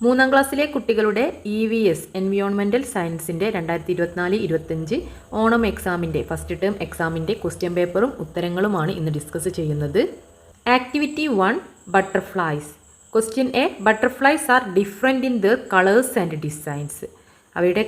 മൂന്നാം ക്ലാസ്സിലെ കുട്ടികളുടെ EVS എൻവിയോൺമെൻറ്റൽ സയൻസിൻ്റെ 2024-25 ഓണം എക്സാമിൻ്റെ ഫസ്റ്റ് ടേം എക്സാമിൻ്റെ ക്വസ്റ്റ്യൻ പേപ്പറും ഉത്തരങ്ങളുമാണ് ഇന്ന് ഡിസ്കസ് ചെയ്യുന്നത്. Activity 1 butterflies. Question A, butterflies are different in their colours and designs. അവയുടെ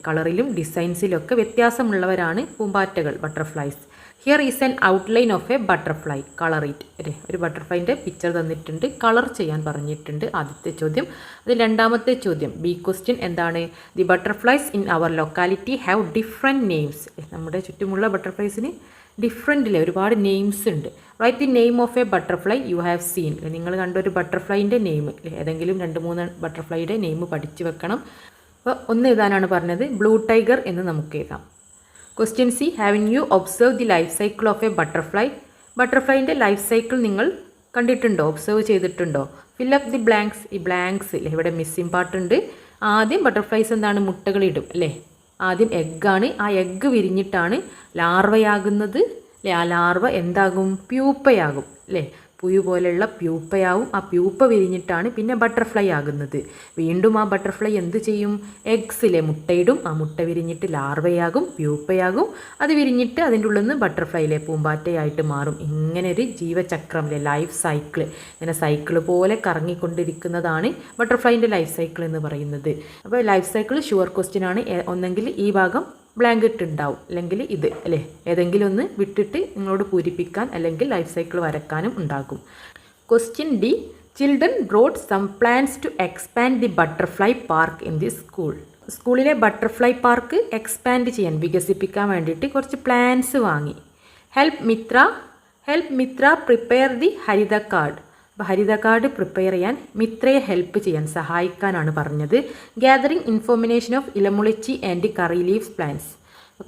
കളറിലും ഡിസൈൻസിലൊക്കെ വ്യത്യാസമുള്ളവരാണ് പൂമ്പാറ്റകൾ, butterflies. Here is an outline of a butterfly, colour it അല്ലേ. ഒരു ബട്ടർഫ്ലൈൻ്റെ പിക്ചർ തന്നിട്ടുണ്ട്, കളർ ചെയ്യാൻ പറഞ്ഞിട്ടുണ്ട്. ആദ്യത്തെ ചോദ്യം. അത് രണ്ടാമത്തെ ചോദ്യം, ബി ക്വസ്റ്റ്യൻ എന്താണ്? The butterflies in our locality have different names. നമ്മുടെ ചുറ്റുമുള്ള ബട്ടർഫ്ലൈസിന് ഡിഫറെൻറ്റിലെ ഒരുപാട് നെയിംസ് ഉണ്ട്. Write the name of a butterfly you have seen. നിങ്ങൾ കണ്ട ഒരു ബട്ടർഫ്ലൈൻ്റെ നെയിം, ഏതെങ്കിലും 2-3 ബട്ടർഫ്ലൈയുടെ നെയിം പഠിച്ചു വെക്കണം. അപ്പോൾ ഒന്ന് എഴുതാനാണ് പറഞ്ഞത്, ബ്ലൂ ടൈഗർ എന്ന് നമുക്ക് എഴുതാം. Question C, have you observe the life cycle of a butterfly. ബട്ടർഫ്ലൈൻ്റെ ലൈഫ് സൈക്കിൾ നിങ്ങൾ കണ്ടിട്ടുണ്ടോ, ഒബ്സർവ് ചെയ്തിട്ടുണ്ടോ? Fill up the blanks. ഈ ബ്ലാങ്ക്സ് അല്ലേ, ഇവിടെ മിസ്സിംഗ് പാർട്ടുണ്ട്. ആദ്യം ബട്ടർഫ്ലൈസ് എന്താണ്, മുട്ടകളിടും അല്ലേ. ആദ്യം എഗ്ഗാണ്, ആ എഗ്ഗ് വിരിഞ്ഞിട്ടാണ് ലാർവയാകുന്നത് അല്ലേ. ആ ലാർവ എന്താകും, പ്യൂപ്പയാകും അല്ലേ. പുയു പോലെയുള്ള പ്യൂപ്പയാവും. ആ പ്യൂപ്പ വിരിഞ്ഞിട്ടാണ് പിന്നെ ബട്ടർഫ്ലൈ ആകുന്നത്. വീണ്ടും ആ ബട്ടർഫ്ലൈ എന്ത് ചെയ്യും, എഗ്സിലെ മുട്ടയിടും. ആ മുട്ട വിരിഞ്ഞിട്ട് ലാർവയാകും, പ്യൂപ്പയാകും. അത് വിരിഞ്ഞിട്ട് അതിൻ്റെ ഉള്ളിൽ നിന്ന് ബട്ടർഫ്ലൈയിലെ പൂമ്പാറ്റയായിട്ട് മാറും. ഇങ്ങനെ ഒരു ജീവചക്രം അല്ലേ, ലൈഫ് സൈക്കിള്. ഇങ്ങനെ സൈക്കിള് പോലെ കറങ്ങിക്കൊണ്ടിരിക്കുന്നതാണ് ബട്ടർഫ്ലൈൻ്റെ ലൈഫ് സൈക്കിൾ എന്ന് പറയുന്നത്. അപ്പോൾ ലൈഫ് സൈക്കിൾ ഷുവർ ക്വസ്റ്റ്യൻ ആണ്. ഒന്നെങ്കിൽ ഈ ഭാഗം ബ്ലാങ്കറ്റ് ഉണ്ടാവും, അല്ലെങ്കിൽ ഇത് അല്ലേ. ഏതെങ്കിലും ഒന്ന് വിട്ടിട്ട് നിങ്ങളോട് പൂരിപ്പിക്കാൻ അല്ലെങ്കിൽ ലൈഫ് സൈക്കിൾ വരക്കാനും ഉണ്ടാകും. Question D, children brought some plants to expand the butterfly park in the school. സ്കൂളിലെ ബട്ടർഫ്ലൈ പാർക്ക് എക്സ്പാൻഡ് ചെയ്യാൻ, വികസിപ്പിക്കാൻ വേണ്ടിയിട്ട് കുറച്ച് പ്ലാൻസ് വാങ്ങി. Help Mitra prepare the Harita card. അപ്പോൾ ഹരിത കാർഡ് പ്രിപ്പയർ ചെയ്യാൻ മിത്രയെ ഹെൽപ്പ് ചെയ്യാൻ, സഹായിക്കാനാണ് പറഞ്ഞത്. ഗ്യാതറിംഗ് ഇൻഫോർമേഷൻ ഓഫ് ഇലമുളച്ചി and curry leaves plants.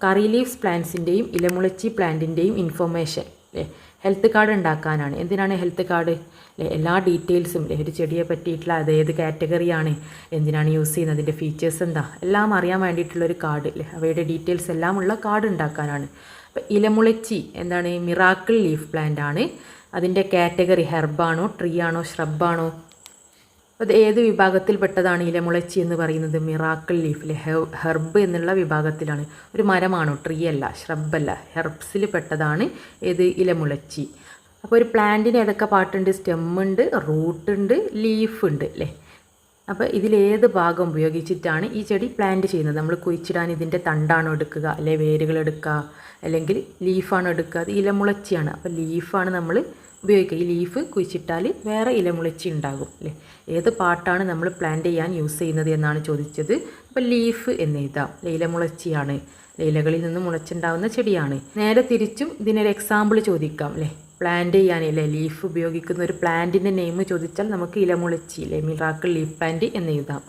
Curry leaves പ്ലാന്റ്സിൻ്റെയും ഇലമുളച്ചി പ്ലാന്റിൻ്റെയും ഇൻഫോർമേഷൻ അല്ലേ, ഹെൽത്ത് കാർഡ് ഉണ്ടാക്കാനാണ്. എന്തിനാണ് ഹെൽത്ത് കാർഡ് അല്ലേ, എല്ലാ ഡീറ്റെയിൽസും അല്ലേ, ഒരു ചെടിയെ പറ്റിയിട്ടുള്ള അത് ഏത് കാറ്റഗറിയാണ്, എന്തിനാണ് യൂസ് ചെയ്യുന്നത്, അതിൻ്റെ ഫീച്ചേഴ്സ് എന്താ, എല്ലാം അറിയാൻ വേണ്ടിയിട്ടുള്ളൊരു കാർഡ് അല്ലേ, അവയുടെ ഡീറ്റെയിൽസ് എല്ലാം ഉള്ള കാർഡ് ഉണ്ടാക്കാനാണ്. അപ്പോൾ ഇലമുളച്ചി എന്താണ്, മിറാക്കിൾ ലീഫ് പ്ലാന്റ് ആണ്. അതിൻ്റെ കാറ്റഗറി ഹെർബാണോ, ട്രീ ആണോ, ഷ്രബാണോ? അത് ഏത് വിഭാഗത്തിൽപ്പെട്ടതാണ് ഇലമുളച്ചി എന്ന് പറയുന്നത്? മിറാക്കിൾ ലീഫിൽ ഹെർബ് എന്നുള്ള വിഭാഗത്തിലാണ്. ഒരു മരമാണോ, ട്രീ അല്ല, ഷ്രബല്ല, ഹെർബ്സിൽ പെട്ടതാണ് ഏത്, ഇലമുളച്ചി. അപ്പോൾ ഒരു പ്ലാന്റിന് ഏതൊക്കെ പാർട്ടുണ്ട്, സ്റ്റെമ്മുണ്ട്, റൂട്ടുണ്ട്, ലീഫ് ഉണ്ട് അല്ലേ. അപ്പോൾ ഇതിലേത് ഭാഗം ഉപയോഗിച്ചിട്ടാണ് ഈ ചെടി പ്ലാന്റ് ചെയ്യുന്നത്? നമ്മൾ കുഴിച്ചിടാൻ ഇതിൻ്റെ തണ്ടാണോ എടുക്കുക, അല്ലെ വേരുകൾ എടുക്കുക, അല്ലെങ്കിൽ ലീഫാണോ എടുക്കുക? അത് ഇലമുളച്ചിയാണ്. അപ്പോൾ ലീഫാണ് നമ്മൾ ഉപയോഗിക്കുക. ഈ ലീഫ് കുഴിച്ചിട്ടാൽ വേറെ ഇലമുളച്ചി ഉണ്ടാകും അല്ലേ. ഏത് പാർട്ടാണ് നമ്മൾ പ്ലാന്റ് ചെയ്യാൻ യൂസ് ചെയ്യുന്നത് എന്നാണ് ചോദിച്ചത്. അപ്പോൾ ലീഫ് എന്ന് എഴുതാം. ഇലമുളച്ചിയാണ്, ഇലകളിൽ നിന്ന് മുളച്ചുണ്ടാകുന്ന ചെടിയാണ്. നേരെ തിരിച്ചും ഇതിനൊരു എക്സാമ്പിൾ ചോദിക്കാം അല്ലേ. പ്ലാന്റ് ചെയ്യാനല്ലേ ലീഫ് ഉപയോഗിക്കുന്ന ഒരു പ്ലാന്റിൻ്റെ നെയിം ചോദിച്ചാൽ നമുക്ക് ഇലമുളച്ചി അല്ലേ, മിറാക്കിൾ ലീഫ് പ്ലാന്റ് എന്ന് എഴുതാം.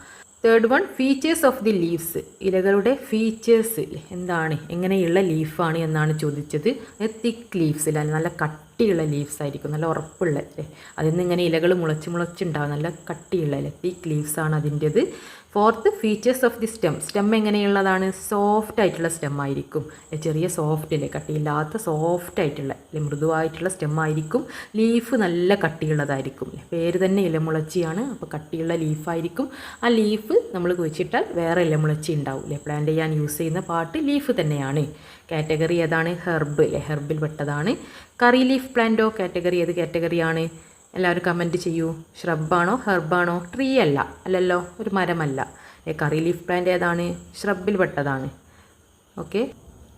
Third one, features of the leaves. ഇലകളുടെ ഫീച്ചേഴ്സ് എന്താണ്, എങ്ങനെയുള്ള ലീഫാണ് എന്നാണ് ചോദിച്ചത്. തിക്ക് ലീവ്സ് അല്ല, നല്ല കട്ടിയുള്ള ലീവ്സ് ആയിരിക്കും, നല്ല ഉറപ്പുള്ള അല്ലേ. അതിൽ നിന്ന് ഇങ്ങനെ ഇലകൾ മുളച്ചുണ്ടാകും, നല്ല കട്ടിയുള്ള അല്ലേ, തിക്ക് ലീവ്സ് ആണ് അതിൻ്റെത്. Fourth, features of the stem. Stem എങ്ങനെയുള്ളതാണ്, സോഫ്റ്റ് ആയിട്ടുള്ള സ്റ്റെം ആയിരിക്കും, ചെറിയ സോഫ്റ്റ് അല്ലേ, കട്ടിയില്ലാത്ത സോഫ്റ്റ് ആയിട്ടുള്ള അല്ലെ, മൃദുവായിട്ടുള്ള സ്റ്റെം ആയിരിക്കും. ലീഫ് നല്ല കട്ടിയുള്ളതായിരിക്കും. പേര് തന്നെ ഇലമുളച്ചിയാണ്, അപ്പോൾ കട്ടിയുള്ള ലീഫായിരിക്കും. ആ ലീഫ് നമ്മൾ കുഴിച്ചിട്ടാൽ വേറെ ഇലമുളച്ചി ഉണ്ടാവും അല്ലേ. പ്ലാന്റ് ചെയ്യാൻ യൂസ് ചെയ്യുന്ന പാർട്ട് ലീഫ് തന്നെയാണ്. കാറ്റഗറി ഏതാണ്, ഹെർബ് അല്ലേ, ഹെർബിൽ പെട്ടതാണ്. കറി ലീഫ് പ്ലാന്റോ, കാറ്റഗറി ഏത് കാറ്റഗറിയാണ്? എല്ലാവരും കമൻറ്റ് ചെയ്യൂ. ഷ്രബാണോ, ഹെർബാണോ? ട്രീ അല്ല, അല്ലല്ലോ, ഒരു മരമല്ല. കറി ലീഫ് പ്ലാന്റ് ഏതാണ്, ഷ്രബിൽ പെട്ടതാണ്. Okay.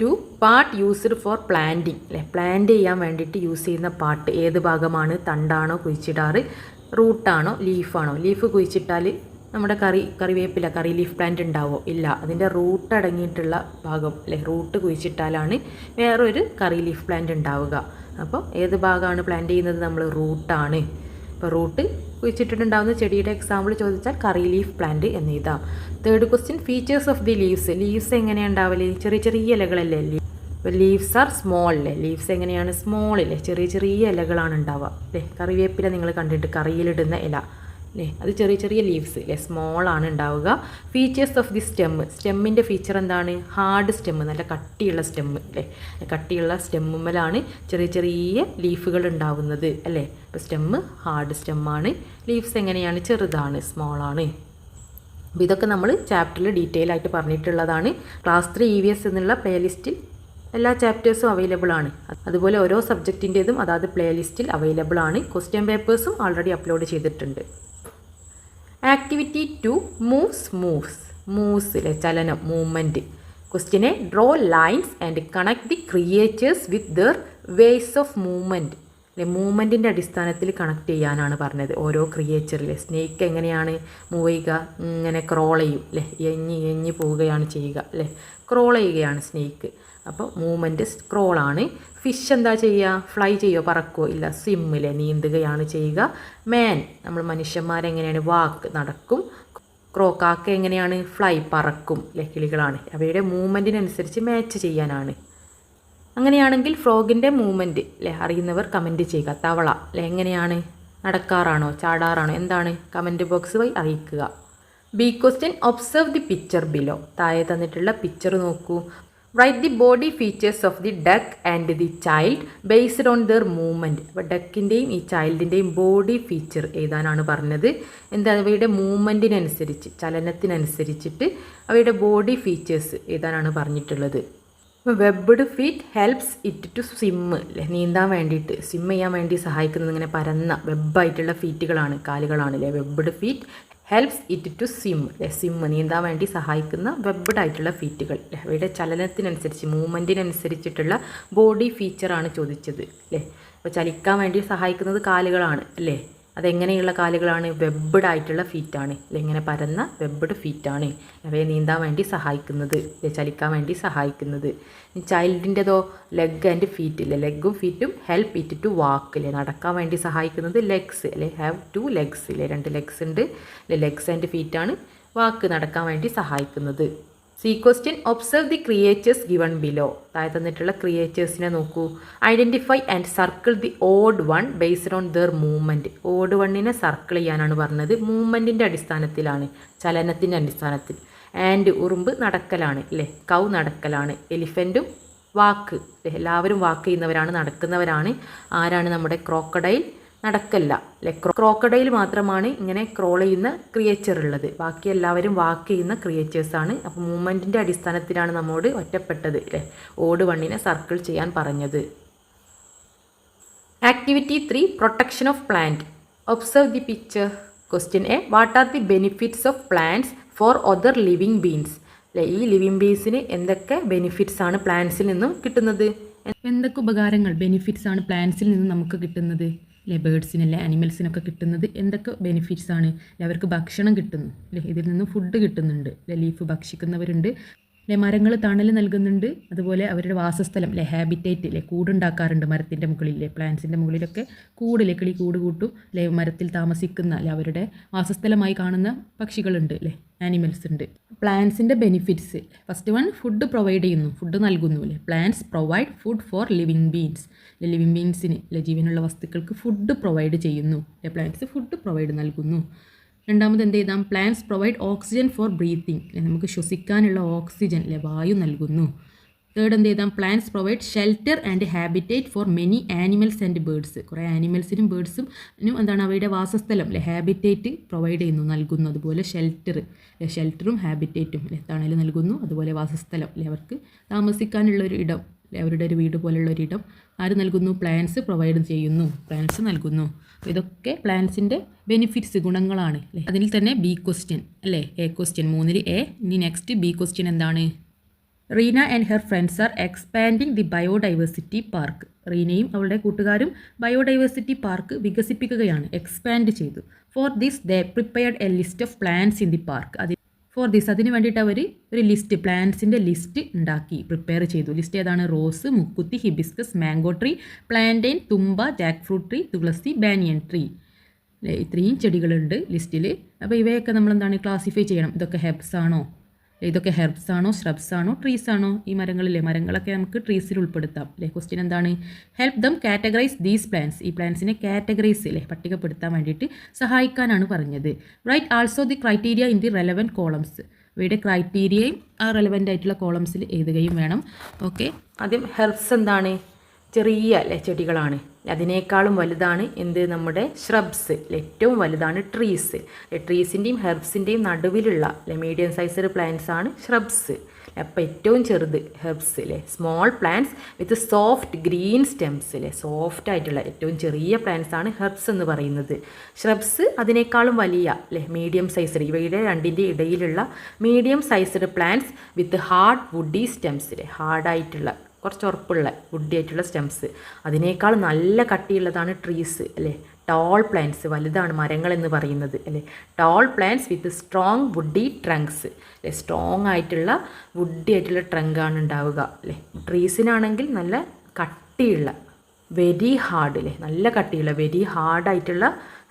2, part used for planting അല്ലേ, പ്ലാന്റ് ചെയ്യാൻ വേണ്ടിയിട്ട് യൂസ് ചെയ്യുന്ന പാർട്ട് ഏത് ഭാഗമാണ്? തണ്ടാണോ കുഴിച്ചിടാറ്, റൂട്ടാണോ, ലീഫാണോ? ലീഫ് കുഴിച്ചിട്ടാൽ നമ്മുടെ കറിവേപ്പില, കറി ലീഫ് പ്ലാന്റ് ഉണ്ടാവോ? ഇല്ല. അതിൻ്റെ റൂട്ട് അടങ്ങിയിട്ടുള്ള ഭാഗം അല്ലേ, റൂട്ട് കുഴിച്ചിട്ടാലാണ് വേറൊരു കറി ലീഫ് പ്ലാന്റ് ഉണ്ടാവുക. അപ്പോൾ ഏത് ഭാഗമാണ് പ്ലാന്റ് ചെയ്യുന്നത് നമ്മൾ? റൂട്ടാണ്. ഇപ്പോൾ റൂട്ട് കുഴിച്ചിട്ടുണ്ടാകുന്ന ചെടിയുടെ എക്സാമ്പിൾ ചോദിച്ചാൽ കറി ലീഫ് പ്ലാന്റ് എന്ന് എഴുതാം. Third question, features of the leaves. Leaves എങ്ങനെയാണ് ഉണ്ടാവല്? ചെറിയ ചെറിയ ഇലകളല്ലേ. അപ്പോൾ ലീവ്സ് ആർ സ്മോൾ അല്ലേ. ലീവ്സ് എങ്ങനെയാണ്, സ്മോൾ അല്ലേ, ചെറിയ ചെറിയ ഇലകളാണ് ഉണ്ടാവുക അല്ലേ. കറിവേപ്പില നിങ്ങൾ കണ്ടിട്ട്, കറിയിലിടുന്ന ഇല അല്ലേ, അത് ചെറിയ ചെറിയ ലീവ്സ് അല്ലേ, സ്മോളാണ് ഉണ്ടാവുക. Features of the stem. സ്റ്റെമ്മിൻ്റെ ഫീച്ചർ എന്താണ്? ഹാർഡ് സ്റ്റെമ്മ്, നല്ല കട്ടിയുള്ള സ്റ്റെമ്മ് അല്ലേ. കട്ടിയുള്ള സ്റ്റെമ്മുമ്മലാണ് ചെറിയ ചെറിയ ലീഫുകൾ ഉണ്ടാവുന്നത് അല്ലേ. അപ്പോൾ സ്റ്റെമ്മ് ഹാർഡ് സ്റ്റെമ്മാണ്. ലീവ്സ് എങ്ങനെയാണ്? ചെറുതാണ്, സ്മോളാണ്. അപ്പോൾ ഇതൊക്കെ നമ്മൾ ചാപ്റ്ററിൽ ഡീറ്റെയിൽ ആയിട്ട് പറഞ്ഞിട്ടുള്ളതാണ്. ക്ലാസ് 3 EVS എന്നുള്ള പ്ലേലിസ്റ്റിൽ എല്ലാ ചാപ്റ്റേഴ്സും അവൈലബിൾ ആണ്. അതുപോലെ ഓരോ സബ്ജക്റ്റിൻ്റേതും അതാത് പ്ലേലിസ്റ്റിൽ അവൈലബിൾ ആണ്. ക്വസ്റ്റ്യൻ പേപ്പേഴ്സും ഓൾറെഡി അപ്ലോഡ് ചെയ്തിട്ടുണ്ട്. ആക്ടിവിറ്റി 2 മൂവ്സിലെ ചലനം, മൂവ്മെൻറ്റ്. ക്വസ്റ്റ്യനെ draw lines and connect the creatures with their ways of movement. മൂവ്മെൻറ്റിൻ്റെ അടിസ്ഥാനത്തിൽ കണക്ട് ചെയ്യാനാണ് പറഞ്ഞത്. ഓരോ ക്രിയേച്ചറിലെ സ്നേക്ക് എങ്ങനെയാണ് മൂവ് ചെയ്യുക, ഇങ്ങനെ ക്രോൾ ചെയ്യും അല്ലേ, എഞ്ഞി പോവുകയാണ് ചെയ്യുക അല്ലേ, ക്രോൾ ചെയ്യുകയാണ് സ്നേക്ക്. അപ്പോൾ മൂവ്മെൻറ്റ് സ്ക്രോളാണ്. ഫിഷ് എന്താ ചെയ്യുക, ഫ്ലൈ ചെയ്യുമോ, പറക്കുമോ, ഇല്ല, സ്വിമ്മിലെ നീന്തുകയാണ് ചെയ്യുക. മാൻ, നമ്മൾ മനുഷ്യന്മാരെങ്ങനെയാണ്, വാക്ക് നടക്കും. കാക്ക എങ്ങനെയാണ്, ഫ്ലൈ പറക്കും അല്ലേ, കിളികളാണ്. അവയുടെ മൂവ്മെൻറ്റിനനുസരിച്ച് മാച്ച് ചെയ്യാനാണ്. അങ്ങനെയാണെങ്കിൽ ഫ്രോഗിൻ്റെ മൂവ്മെൻറ്റ് അല്ലേ അറിയുന്നവർ കമൻറ്റ് ചെയ്യുക. തവള അല്ലേ എങ്ങനെയാണ്, നടക്കാറാണോ ചാടാറാണോ എന്താണ്, കമൻറ്റ് ബോക്സ് വഴി അറിയിക്കുക. B question, observe the picture below. താഴെ തന്നിട്ടുള്ള പിക്ചർ നോക്കൂ. Write the body features of the duck and the child based on their movement. അപ്പോൾ ഡക്കിൻ്റെയും ഈ ചൈൽഡിൻ്റെയും ബോഡി ഫീച്ചർ എഴുതാനാണ് പറഞ്ഞത്. എന്താ, അവയുടെ മൂവ്മെൻറ്റിനനുസരിച്ച്, ചലനത്തിനനുസരിച്ചിട്ട് അവയുടെ ബോഡി ഫീച്ചേഴ്സ് എഴുതാനാണ് പറഞ്ഞിട്ടുള്ളത്. Webbed feet helps it to swim അല്ലേ, നീന്താൻ വേണ്ടിയിട്ട്, സ്വിം ചെയ്യാൻ വേണ്ടി സഹായിക്കുന്നത് ഇങ്ങനെ പരന്ന വെബായിട്ടുള്ള ഫീറ്റുകളാണ്, കാലുകളാണ് അല്ലേ. Webbed feet helps it to swim അല്ലേ, സ്വിം നീന്താൻ വേണ്ടി സഹായിക്കുന്ന വെബ്ഡ് ആയിട്ടുള്ള ഫീറ്റുകൾ അല്ലേ. അവയുടെ ചലനത്തിനനുസരിച്ച്, മൂവ്മെൻറ്റിനനുസരിച്ചിട്ടുള്ള ബോഡി ഫീച്ചറാണ് ചോദിച്ചത് അല്ലേ. അപ്പോൾ ചലിക്കാൻ വേണ്ടി സഹായിക്കുന്നത് കാലുകളാണ് അല്ലേ. അതെങ്ങനെയുള്ള കാലുകളാണ്, വെബ്ഡ് ആയിട്ടുള്ള ഫീറ്റാണ് അല്ലെ, ഇങ്ങനെ പരന്ന വെബ്ഡ് ഫീറ്റാണ് അവയെ നീന്താൻ വേണ്ടി സഹായിക്കുന്നത് അല്ലെ, ചലിക്കാൻ വേണ്ടി സഹായിക്കുന്നത്. ചൈൽഡിൻ്റെതോ ലെഗ് ആൻഡ് ഫീറ്റ് ഇല്ലേ, ലെഗും ഫീറ്റും ഹെൽപ്പ് ഇറ്റ് ടു വാക്ക് അല്ലേ, നടക്കാൻ വേണ്ടി സഹായിക്കുന്നത് ലെഗ്സ് അല്ലേ, ഹാവ് 2 legs ഇല്ലേ, 2 legs ഉണ്ട് അല്ലെ. ലെഗ്സ് ആൻഡ് ഫീറ്റാണ് വാക്ക്, നടക്കാൻ വേണ്ടി സഹായിക്കുന്നത്. C question, observe the creatures given below. താഴെ തന്നിട്ടുള്ള ക്രിയേച്ചേഴ്സിനെ നോക്കൂ. Identify and circle the odd one based on their movement. Odd വണ്ണിനെ സർക്കിൾ ചെയ്യാനാണ് പറഞ്ഞത്. മൂവ്മെൻറ്റിൻ്റെ അടിസ്ഥാനത്തിലാണ്, ചലനത്തിൻ്റെ അടിസ്ഥാനത്തിൽ. ആൻഡ് ഉറുമ്പ് നടക്കലാണ് അല്ലേ, കൗ നടക്കലാണ്. എലിഫൻറ്റും വാക്ക്, എല്ലാവരും വാക്ക് ചെയ്യുന്നവരാണ്, നടക്കുന്നവരാണ്. ആരാണ്, നമ്മുടെ ക്രോക്കഡൈൽ നടക്കല്ല അല്ലെ. ക്രോക്കഡൈൽ മാത്രമാണ് ഇങ്ങനെ ക്രോൾ ചെയ്യുന്ന ക്രിയേച്ചർ ഉള്ളത്, ബാക്കി എല്ലാവരും വാക്ക് ചെയ്യുന്ന ക്രിയേച്ചേഴ്സാണ്. അപ്പോൾ മൂവ്മെൻറ്റിൻ്റെ അടിസ്ഥാനത്തിലാണ് നമ്മോട് ഒറ്റപ്പെട്ടത് അല്ലേ, ഓട് വണ്ണിനെ സർക്കിൾ ചെയ്യാൻ പറഞ്ഞത്. Activity 3 protection of plant. Observe the picture. Question A, what are the benefits of plants for other living beans അല്ലേ. ഈ ലിവിങ് ബീൻസിന് എന്തൊക്കെ ബെനിഫിറ്റ്സ് ആണ് പ്ലാന്റ്സിൽ നിന്നും കിട്ടുന്നത്, എന്തൊക്കെ ഉപകാരങ്ങൾ, ബെനിഫിറ്റ്സ് ആണ് പ്ലാന്റ്സിൽ നിന്നും നമുക്ക് കിട്ടുന്നത് അല്ലേ. ബേഡ്സിനല്ലേ, ആനിമൽസിനൊക്കെ കിട്ടുന്നത് എന്തൊക്കെ ബെനിഫിറ്റ്സ് ആണ് അല്ലെ. അവർക്ക് ഭക്ഷണം കിട്ടുന്നു അല്ലേ, ഇതിൽ നിന്ന് ഫുഡ് കിട്ടുന്നുണ്ട് അല്ലെ, ലീഫ് ഭക്ഷിക്കുന്നവരുണ്ട് അല്ലെ, മരങ്ങൾ തണൽ നൽകുന്നുണ്ട്. അതുപോലെ അവരുടെ വാസസ്ഥലം അല്ലെ, ഹാബിറ്റേറ്റ് അല്ലെ, കൂടുണ്ടാക്കാറുണ്ട് മരത്തിൻ്റെ മുകളിലെ, പ്ലാന്റ്സിൻ്റെ മുകളിലൊക്കെ കൂടില്ലേ, കിളി കൂട് കൂട്ടും അല്ലെ, മരത്തിൽ താമസിക്കുന്ന അല്ലെ, അവരുടെ വാസസ്ഥലമായി കാണുന്ന പക്ഷികളുണ്ട് അല്ലേ, ആനിമൽസ് ഉണ്ട്. പ്ലാന്റ്സിൻ്റെ benefits, first one, food provide ചെയ്യുന്നു, ഫുഡ് നൽകുന്നു അല്ലേ. Plants provide food for living beings അല്ലെ, ലിവിങ് ബീൻസിന് അല്ലെ, ജീവനുള്ള വസ്തുക്കൾക്ക് ഫുഡ് പ്രൊവൈഡ് ചെയ്യുന്നു അല്ലെ, പ്ലാന്റ്സ് ഫുഡ് പ്രൊവൈഡ് നൽകുന്നു. രണ്ടാമത് എന്ത് ചെയ്താൽ, plants provide oxygen four breathing അല്ലെ, നമുക്ക് ശ്വസിക്കാനുള്ള ഓക്സിജൻ അല്ലെ, വായു നൽകുന്നു. തേർഡ് എന്ത് ചെയ്താൽ, plants provide shelter and habitat for many animals and birds. കുറേ ആനിമൽസിനും ബേർഡ്സിനും എന്താണ്, അവയുടെ വാസസ്ഥലം അല്ലെ, ഹാബിറ്റേറ്റ് പ്രൊവൈഡ് ചെയ്യുന്നു, നൽകുന്നു. അതുപോലെ ഷെൽട്ടറും ഹാബിറ്റേറ്റും അല്ലെ, തണൽ നൽകുന്നു. അതുപോലെ വാസസ്ഥലം അല്ലെ, അവർക്ക് താമസിക്കാനുള്ളൊരു ഇടം അല്ലെ, അവരുടെ ഒരു വീട് പോലുള്ളൊരിടം ആര് നൽകുന്നു, പ്ലാന്റ്സ് പ്രൊവൈഡ് ചെയ്യുന്നു, പ്ലാന്റ്സ് നൽകുന്നു. അപ്പോൾ ഇതൊക്കെ പ്ലാന്റ്സിൻ്റെ ബെനിഫിറ്റ്സ്, ഗുണങ്ങളാണ് അല്ലേ. അതിൽ തന്നെ ബി ക്വസ്റ്റ്യൻ അല്ലേ, എ ക്വസ്റ്റ്യൻ 3 എ. ഇനി നെക്സ്റ്റ് ബി ക്വസ്റ്റ്യൻ എന്താണ്, Reena and her friends are expanding the biodiversity park. റീനയും അവളുടെ കൂട്ടുകാരും ബയോഡൈവേഴ്സിറ്റി പാർക്ക് വികസിപ്പിക്കുകയാണ്, എക്സ്പാൻഡ് ചെയ്തു. For this they prepared a list of plants in the park. അതിന് വേണ്ടിയിട്ട് അവർ ഒരു ലിസ്റ്റ്, പ്ലാന്റ്സിൻ്റെ ലിസ്റ്റ് ഉണ്ടാക്കി, പ്രിപ്പയർ ചെയ്തു. ലിസ്റ്റ് ഏതാണ്, റോസ്, മുക്കുത്തി, ഹിബിസ്കസ്, മാംഗോ ട്രീ, പ്ലാന്റൈൻ, തുമ്പ, ജാക്ക് ഫ്രൂട്ട് ട്രീ, തുളസി, ബാനിയൻ ട്രീ അല്ലേ. ഇത്രയും ചെടികളുണ്ട് ലിസ്റ്റിൽ. അപ്പോൾ ഇവയൊക്കെ നമ്മൾ എന്താണ്, ക്ലാസിഫൈ ചെയ്യണം. ഇതൊക്കെ ഹെർബ്സ് ആണോ, ഇതൊക്കെ ഹെർബ്സ് ആണോ, ശ്രബ്സ് ആണോ, ട്രീസ് ആണോ. ഈ മരങ്ങളിലെ മരങ്ങളൊക്കെ നമുക്ക് ട്രീസിൽ ഉൾപ്പെടുത്താം അല്ലേ. ക്വസ്റ്റ്യൻ എന്താണ്, help them categorise these plants. ഈ പ്ലാന്റ്സിനെ കാറ്റഗറൈസ് അല്ലേ, പട്ടികപ്പെടുത്താൻ വേണ്ടിയിട്ട് സഹായിക്കാനാണ് പറഞ്ഞത്. Write also the criteria in the relevant columns. ഇവയുടെ ക്രൈറ്റീരിയയും ആ റെലവൻ്റ് ആയിട്ടുള്ള കോളംസിൽ എഴുതുകയും വേണം. ഓക്കെ, ആദ്യം ഹെർബ്സ് എന്താണ്, ചെറിയ അല്ലേ ചെടികളാണ്. അതിനേക്കാളും വലുതാണ് എന്ത് നമ്മുടെ ഷ്രബ്സ്. ഏറ്റവും വലുതാണ് ട്രീസ്. ട്രീസിൻ്റെയും ഹെർബ്സിൻ്റെയും നടുവിലുള്ള മീഡിയം സൈസ്ഡ് പ്ലാന്റ്സ് ആണ് ഷ്രബ്സ്. അപ്പോൾ ഏറ്റവും ചെറുത് ഹെർബ്സ് അല്ലേ, സ്മോൾ പ്ലാന്റ്സ് വിത്ത് സോഫ്റ്റ് ഗ്രീൻ സ്റ്റെംസ് അല്ലേ, സോഫ്റ്റ് ആയിട്ടുള്ള ഏറ്റവും ചെറിയ പ്ലാന്റ്സ് ആണ് ഹെർബ്സ് എന്ന് പറയുന്നത്. ഷ്രബ്സ് അതിനേക്കാളും വലിയ അല്ലേ മീഡിയം സൈസ്ഡ്, ഇവയുടെ രണ്ടിൻ്റെ ഇടയിലുള്ള മീഡിയം സൈസ്ഡ് പ്ലാന്റ്സ് വിത്ത് ഹാർഡ് വുഡി സ്റ്റെംസ് അല്ലേ, ഹാർഡായിട്ടുള്ള കുറച്ച് ഉറപ്പുള്ള വുഡി ആയിട്ടുള്ള സ്റ്റെംസ്. അതിനേക്കാൾ നല്ല കട്ടിയുള്ളതാണ് ട്രീസ് അല്ലേ, ടോൾ പ്ലാന്റ്സ്, വലുതാണ് മരങ്ങൾ എന്ന് പറയുന്നത് അല്ലേ. ടോൾ പ്ലാന്റ്സ് വിത്ത് സ്ട്രോങ് വുഡി ട്രങ്ക്സ് അല്ലേ, സ്ട്രോങ് ആയിട്ടുള്ള വുഡി ആയിട്ടുള്ള ട്രങ്കാണ് ഉണ്ടാവുക അല്ലേ. ട്രീസിനാണെങ്കിൽ നല്ല കട്ടിയുള്ള വെരി ഹാർഡ് അല്ലേ, നല്ല കട്ടിയുള്ള വെരി ഹാർഡായിട്ടുള്ള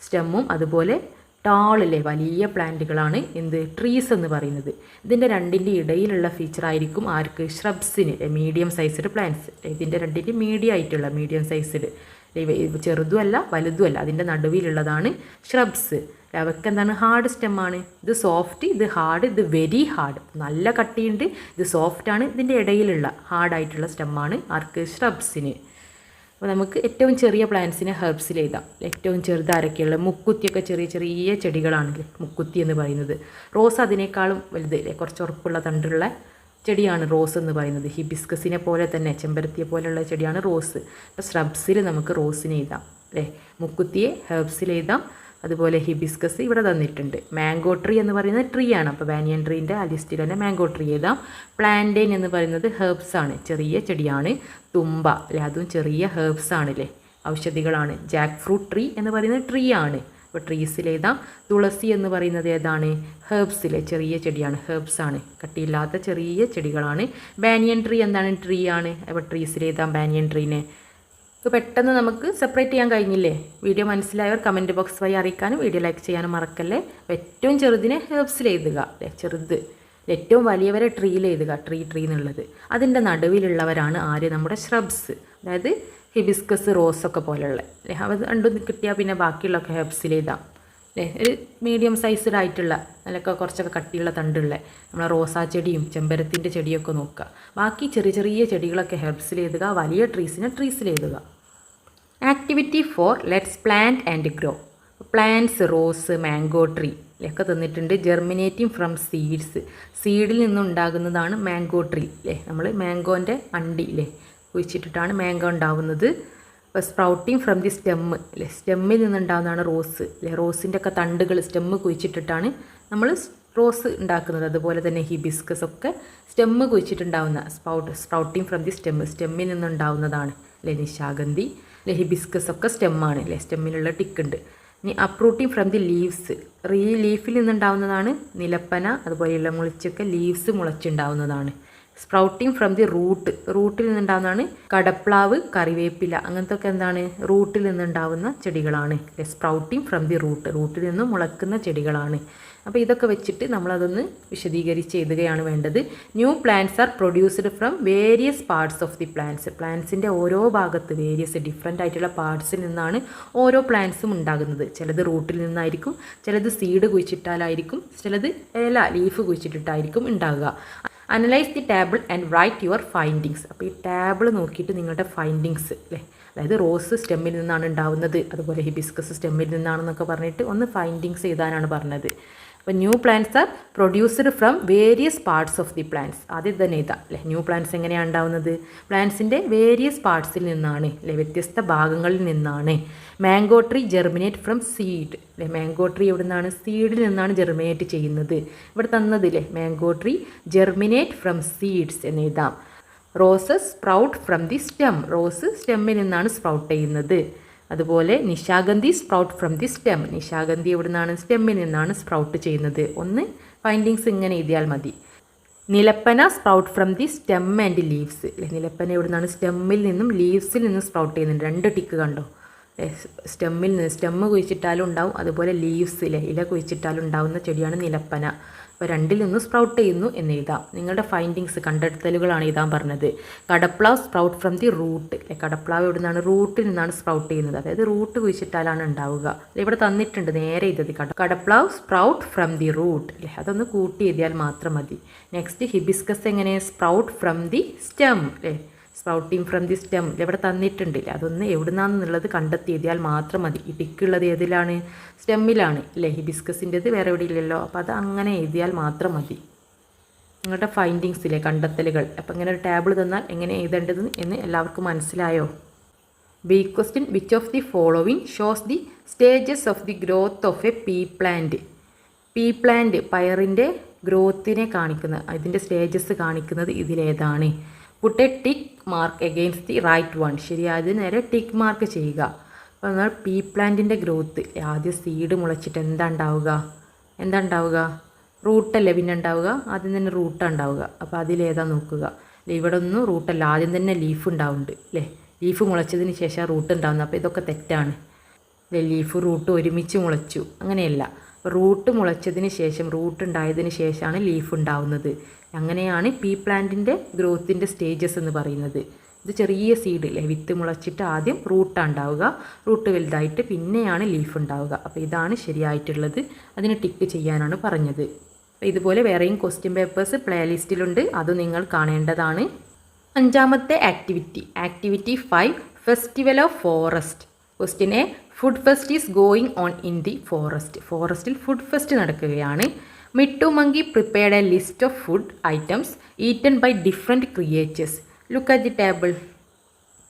സ്റ്റെമ്മും അതുപോലെ ടാളില്ലേ വലിയ പ്ലാന്റുകളാണ് എന്ത് ട്രീസ് എന്ന് പറയുന്നത്. ഇതിൻ്റെ രണ്ടിൻ്റെ ഇടയിലുള്ള ഫീച്ചറായിരിക്കും ആർക്ക് ഷ്രബ്സിന് മീഡിയം സൈസ്ഡ് പ്ലാന്റ്സ്. ഇതിൻ്റെ രണ്ടിൻ്റെ മീഡിയം ആയിട്ടുള്ള മീഡിയം സൈസ്ഡ്, ചെറുതുമല്ല വലുതുമല്ല, അതിൻ്റെ നടുവിലുള്ളതാണ് ഷ്രബ്സ്. അവർക്ക് എന്താണ് ഹാർഡ് സ്റ്റെമ്മാണ്. ഇത് സോഫ്റ്റ്, ഇത് ഹാർഡ്, ഇത് വെരി ഹാർഡ്, നല്ല കട്ടിയുണ്ട്, ഇത് സോഫ്റ്റാണ്. ഇതിൻ്റെ ഇടയിലുള്ള ഹാർഡായിട്ടുള്ള സ്റ്റെമ്മാണ് ആർക്ക് ഷ്രബ്സിന്. അപ്പോൾ നമുക്ക് ഏറ്റവും ചെറിയ പ്ലാന്റ്സിനെ ഹെർബ്സിൽ എഴുതാം. ഏറ്റവും ചെറുത് ആരൊക്കെയുള്ള മുക്കുത്തിയൊക്കെ ചെറിയ ചെറിയ ചെടികളാണല്ലേ മുക്കുത്തി എന്ന് പറയുന്നത്. റോസ് അതിനേക്കാളും വലുത് അല്ലേ, കുറച്ച് ഉറപ്പുള്ള തണ്ടുള്ള ചെടിയാണ് റോസ് എന്ന് പറയുന്നത്. ഹിബിസ്കസിനെ പോലെ തന്നെ ചെമ്പരത്തിയെ പോലെയുള്ള ചെടിയാണ് റോസ്. അപ്പോൾ ഷ്രബ്സിൽ നമുക്ക് റോസിനെ എഴുതാം അല്ലേ, മുക്കുത്തിയെ ഹെർബ്സിൽ എഴുതാം. അതുപോലെ ഹിബിസ്കസ് ഇവിടെ തന്നിട്ടുണ്ട്. മാംഗോ ട്രീ എന്ന് പറയുന്നത് ട്രീ ആണ്, അപ്പോൾ ബാനിയൻ ട്രീൻ്റെ ആ ലിസ്റ്റിൽ തന്നെ മാംഗോ ട്രീ എഴുതാം. പ്ലാന്റൈൻ എന്ന് പറയുന്നത് ഹെർബ്സ് ആണ്, ചെറിയ ചെടിയാണ്. തുമ്പ അല്ലേ, അതും ചെറിയ ഹെർബ്സ് ആണല്ലേ, ഔഷധികളാണ്. ജാക്ക് ഫ്രൂട്ട് ട്രീ എന്ന് പറയുന്നത് ട്രീ ആണ്, അപ്പോൾ ട്രീസിൽ എഴുതാം. തുളസി എന്ന് പറയുന്നത് ഏതാണ് ഹെർബ്സിലെ ചെറിയ ചെടിയാണ്, ഹെർബ്സ് ആണ്, കട്ടിയില്ലാത്ത ചെറിയ ചെടികളാണ്. ബാനിയൻ ട്രീ എന്താണ് ട്രീ ആണ്, അപ്പോൾ ട്രീസിൽ എഴുതാം ബാനിയൻ ട്രീനെ. ഇപ്പോൾ പെട്ടെന്ന് നമുക്ക് സെപ്പറേറ്റ് ചെയ്യാൻ കഴിഞ്ഞില്ലേ? വീഡിയോ മനസ്സിലായവർ കമൻറ്റ് ബോക്സ് വഴി അറിയിക്കാനും വീഡിയോ ലൈക്ക് ചെയ്യാനും മറക്കല്ലേ. ഏറ്റവും ചെറുതിനെ ഹെർബ്സിൽ എഴുതുക അല്ലേ, ചെറുത്. ഏറ്റവും വലിയവരെ ട്രീയിൽ എഴുതുക, ട്രീ എന്നുള്ളത്. അതിൻ്റെ നടുവിലുള്ളവരാണ് ആര് നമ്മുടെ ഷ്രബ്സ്, അതായത് ഹിബിസ്കസ് റോസൊക്കെ പോലെയുള്ള അല്ലേ. അവ രണ്ടും കിട്ടിയാൽ പിന്നെ ബാക്കിയുള്ളതൊക്കെ ഹെർബ്സിൽ എഴുതാം അല്ലേ. ഒരു മീഡിയം സൈസ്ഡ് ആയിട്ടുള്ള അതിലൊക്കെ കുറച്ചൊക്കെ കട്ടിയുള്ള തണ്ടുള്ള നമ്മളെ റോസാ ചെടിയും ചെമ്പരത്തിൻ്റെ ചെടിയൊക്കെ നോക്കുക. ബാക്കി ചെറിയ ചെറിയ ചെടികളൊക്കെ ഹെർബ്സിൽ എഴുതുക, വലിയ ട്രീസിനെ ട്രീസിൽ എഴുതുക. Activity 4 let's plant and grow. Plants rose, mango tree ഒക്കെ തന്നിട്ടുണ്ട്. ജെർമിനേറ്റിംഗ് ഫ്രം സീഡ്സ്, സീഡിൽ നിന്നുണ്ടാകുന്നതാണ് മാംഗോ ട്രീ അല്ലേ. നമ്മൾ മാംഗോൻ്റെ അണ്ടി അല്ലേ കുഴിച്ചിട്ടിട്ടാണ് മാംഗോ ഉണ്ടാവുന്നത്. അപ്പോൾ സ്പ്രൗട്ടിങ് ഫ്രം ദി സ്റ്റെമ്മ് അല്ലേ, സ്റ്റെമ്മിൽ നിന്നുണ്ടാകുന്നതാണ് റോസ് അല്ലേ. റോസിൻ്റെ ഒക്കെ തണ്ടുകൾ സ്റ്റെമ്മ് കുഴിച്ചിട്ടിട്ടാണ് നമ്മൾ റോസ് ഉണ്ടാക്കുന്നത്. അതുപോലെ തന്നെ ഹിബിസ്കസ് ഒക്കെ സ്റ്റെമ്മ് കുഴിച്ചിട്ടുണ്ടാവുന്ന സ്പ്രൗട്ടിങ് ഫ്രം ദി സ്റ്റെമ്മിൽ നിന്നുണ്ടാവുന്നതാണ് അല്ലേ. നിശാഗന്ധി അല്ലേ, ഹിബിസ്കസ് ഒക്കെ സ്റ്റെമ്മാണ് അല്ലേ, സ്റ്റെമ്മിലുള്ള ടിക്കുണ്ട്. ഇനി അപ്രൂട്ടിങ് ഫ്രം ദി ലീവ്സ്, ലീഫിൽ നിന്നുണ്ടാവുന്നതാണ് നിലപ്പന, അതുപോലെ ഇളമുളിച്ചൊക്കെ ലീവ്സ് മുളച്ചുണ്ടാവുന്നതാണ്. സ്പ്രൗട്ടിങ് ഫ്രം ദി റൂട്ടിൽ നിന്നുണ്ടാവുന്നതാണ് കടപ്ലാവ്, കറിവേപ്പില, അങ്ങനത്തെ ഒക്കെ എന്താണ് റൂട്ടിൽ നിന്നുണ്ടാവുന്ന ചെടികളാണ്. സ്പ്രൗട്ടിങ് ഫ്രം ദി റൂട്ടിൽ നിന്ന് മുളക്കുന്ന ചെടികളാണ്. അപ്പോൾ ഇതൊക്കെ വെച്ചിട്ട് നമ്മളതൊന്ന് വിശദീകരിച്ച് എഴുതുകയാണ് വേണ്ടത്. New plants are produced from various parts of the plants. പ്ലാന്റ്സിൻ്റെ ഓരോ ഭാഗത്ത് വേരിയസ് ഡിഫറെൻ്റ് ആയിട്ടുള്ള പാർട്സിൽ നിന്നാണ് ഓരോ പ്ലാന്റ്സും ഉണ്ടാകുന്നത്. ചിലത് റൂട്ടിൽ നിന്നായിരിക്കും, ചിലത് സീഡ് കുഴിച്ചിട്ടാലായിരിക്കും, ചിലത് ലീഫ് കുഴിച്ചിട്ടിട്ടായിരിക്കും ഉണ്ടാകുക. Analyse the table and write your findings. അപ്പോൾ ഈ ടേബിൾ നോക്കിയിട്ട് നിങ്ങളുടെ ഫൈൻഡിങ്സ് അല്ലേ, അതായത് റോസ് സ്റ്റെമ്മിൽ നിന്നാണ് ഉണ്ടാവുന്നത്, അതുപോലെ ഹിബിസ്കസ് സ്റ്റെമ്മിൽ നിന്നാണെന്നൊക്കെ പറഞ്ഞിട്ട് ഒന്ന് ഫൈൻഡിങ്സ് എഴുതാനാണ് പറഞ്ഞത്. അപ്പോൾ new plants are produced from various parts of the plants. ആദ്യം തന്നെ എഴുതാം അല്ലേ. ന്യൂ പ്ലാന്റ്സ് എങ്ങനെയാണ് ഉണ്ടാവുന്നത്? പ്ലാന്റ്സിൻ്റെ വേരിയസ് പാർട്സിൽ നിന്നാണ് അല്ലേ, വ്യത്യസ്ത ഭാഗങ്ങളിൽ നിന്നാണ്. Mango tree germinate from seed അല്ലേ, മാംഗോ ട്രീ എവിടെ നിന്നാണ്? സീഡിൽ നിന്നാണ് ജെർമിനേറ്റ് ചെയ്യുന്നത്. ഇവിടെ തന്നതില്ലേ mango tree germinate from seeds എന്ന് എഴുതാം. Roses sprout from the stem, rose സ്റ്റെമ്മിൽ നിന്നാണ് സ്പ്രൗട്ട് ചെയ്യുന്നത്. അതുപോലെ നിശാഗന്ധി സ്പ്രൗട്ട് ഫ്രം ദി സ്റ്റെം, നിശാഗന്ധി എവിടെ നിന്നാണ്? സ്റ്റെമ്മിൽ നിന്നാണ് സ്പ്രൗട്ട് ചെയ്യുന്നത്. ഒന്ന് ഫൈൻഡിങ്സ് ഇങ്ങനെ എഴുതിയാൽ മതി. നിലപ്പന sprout from the stem and leaves അല്ലേ, നിലപ്പന എവിടെ നിന്നാണ്? സ്റ്റെമ്മിൽ നിന്നും ലീവ്സിൽ നിന്നും സ്പ്രൗട്ട് ചെയ്യുന്നുണ്ട്. 2 ടിക്ക് കണ്ടോ, സ്റ്റെമ്മിൽ നിന്ന് സ്റ്റെമ്മ് കുഴിച്ചിട്ടാലും ഉണ്ടാവും, അതുപോലെ ലീവ്സ് അല്ലേ ഇല കുഴിച്ചിട്ടാലും ഉണ്ടാവുന്ന ചെടിയാണ് നിലപ്പന. അപ്പോൾ 2ൽ നിന്ന് സ്പ്രൗട്ട് ചെയ്യുന്നു എന്ന് എഴുതാം. നിങ്ങളുടെ ഫൈൻഡിങ്സ് കണ്ടെത്തലുകളാണ് എഴുതാൻ പറഞ്ഞത്. കടപ്ലാവ് സ്പ്രൗട്ട് ഫ്രം ദി റൂട്ട് അല്ലേ, കടപ്ലാവ് എവിടെ നിന്നാണ്? റൂട്ടിൽ നിന്നാണ് സ്പ്രൗട്ട് ചെയ്യുന്നത്, അതായത് റൂട്ട് കുഴിച്ചിട്ടാലാണ് ഉണ്ടാവുക. ഇവിടെ തന്നിട്ടുണ്ട് നേരെ എഴുതി കടപ്ലാവ് സ്പ്രൗട്ട് ഫ്രം ദി റൂട്ട് അല്ലേ, അതൊന്ന് കൂട്ടി എഴുതിയാൽ മാത്രം മതി. നെക്സ്റ്റ് ഹിബിസ്കസ് എങ്ങനെ? സ്പ്രൗട്ട് ഫ്രം ദി സ്റ്റെം അല്ലേ, സ്പ്രൗട്ടിങ് ഫ്രം ദി സ്റ്റെം ഇവിടെ തന്നിട്ടുണ്ടില്ല, അതൊന്ന് എവിടുന്നാണെന്നുള്ളത് കണ്ടെത്തി എഴുതിയാൽ മാത്രം മതി. ഈ ടിക്കുള്ളത് ഏതിലാണ്? സ്റ്റെമ്മിലാണ് അല്ലേ. ഹിബിസ്കസിൻ്റെത് വേറെ എവിടെ ഇല്ലല്ലോ, അപ്പോൾ അത് അങ്ങനെ എഴുതിയാൽ മാത്രം മതി. നിങ്ങളുടെ ഫൈൻഡിങ്സിലെ കണ്ടെത്തലുകൾ. അപ്പോൾ ഇങ്ങനെ ഒരു ടേബിൾ തന്നാൽ എങ്ങനെ എഴുതേണ്ടത് എന്ന് എല്ലാവർക്കും മനസ്സിലായോ? B question, which of the following shows the stages of the growth of a pea plant. Pea plant പയറിൻ്റെ ഗ്രോത്തിനെ കാണിക്കുന്ന, ഇതിൻ്റെ സ്റ്റേജസ് കാണിക്കുന്നത് ഇതിലേതാണ്? Put a tick mark against the right one. ശരിയായത് നേരെ ടിക്ക് മാർക്ക് ചെയ്യുക. അപ്പോൾ നമ്മൾ പീ പ്ലാന്റിൻ്റെ ഗ്രോത്ത്, ആദ്യം സീഡ് മുളച്ചിട്ട് എന്താ ഉണ്ടാവുക? റൂട്ടല്ലേ പിന്നെ ഉണ്ടാവുക, ആദ്യം തന്നെ റൂട്ടാണ് ഉണ്ടാവുക. അപ്പോൾ അതിലേതാ നോക്കുക. ഇവിടെ ഒന്നും റൂട്ടല്ല, ആദ്യം തന്നെ ലീഫ് ഉണ്ടാവുന്നുണ്ട് അല്ലേ. ലീഫ് മുളച്ചതിന് ശേഷം റൂട്ട് ഉണ്ടാവുന്നത്. അപ്പോൾ ഇതൊക്കെ തെറ്റാണ് അല്ലേ. ലീഫ് റൂട്ട് ഒരുമിച്ച് മുളച്ചു, അങ്ങനെയല്ല. റൂട്ട് മുളച്ചതിന് ശേഷം, റൂട്ട് ഉണ്ടായതിന് ശേഷമാണ് ലീഫ് ഉണ്ടാവുന്നത്. അങ്ങനെയാണ് പീ പ്ലാന്റിൻ്റെ ഗ്രോത്തിൻ്റെ സ്റ്റേജസ് എന്ന് പറയുന്നത്. ഇത് ചെറിയ സീഡ് അല്ലേ, വിത്ത് മുളച്ചിട്ട് ആദ്യം റൂട്ടാണ് ഉണ്ടാവുക, റൂട്ട് വലുതായിട്ട് പിന്നെയാണ് ലീഫ് ഉണ്ടാവുക. അപ്പോൾ ഇതാണ് ശരിയായിട്ടുള്ളത്, അതിന് ടിക്ക് ചെയ്യാനാണ് പറഞ്ഞത്. അപ്പോൾ ഇതുപോലെ വേറെയും ക്വസ്റ്റ്യൻ പേപ്പേഴ്സ് പ്ലേലിസ്റ്റിലുണ്ട്, അത് നിങ്ങൾ കാണേണ്ടതാണ്. അഞ്ചാമത്തെ activity 5, festival of forest. Question A, food fest is going on in the forest. ഫോറസ്റ്റിൽ ഫുഡ് ഫെസ്റ്റ് നടക്കുകയാണ്. Mittu monkey prepared a list of food items eaten by different creatures. Look at the table.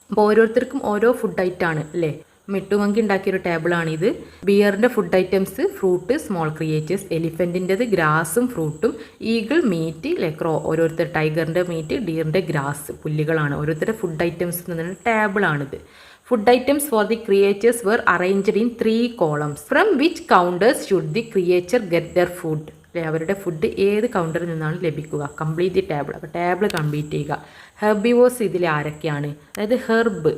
അപ്പോൾ ഓരോരുത്തർക്കും ഓരോ food ഐറ്റമാണ് അല്ലേ. മിട്ടുമങ്കി ഉണ്ടാക്കിയൊരു ടേബിളാണിത്. ബിയറിൻ്റെ food items fruit, small creatures. എലിഫൻറ്റിൻ്റെത് ഗ്രാസും ഫ്രൂട്ടും. ഈഗിൾ മീറ്റ്, ലെക്രോ ഓരോരുത്തർ. ടൈഗറിൻ്റെ മീറ്റ്, ഡിയറിൻ്റെ ഗ്രാസ് പുല്ലുകളാണ്. ഓരോരുത്തരുടെ ഫുഡ് ഐറ്റംസ് എന്ന് പറയുന്ന ടേബിളാണിത്. Food items for the creatures were arranged in 3 columns. From which counters should the creature get their food. അല്ലെ, അവരുടെ ഫുഡ് ഏത് കൗണ്ടറിൽ നിന്നാണ് ലഭിക്കുക? Complete the table. അപ്പോൾ ടേബിൾ കംപ്ലീറ്റ് ചെയ്യുക. ഹെർബിവോസ് ഇതിൽ ആരൊക്കെയാണ്? അതായത് ഹെർബ്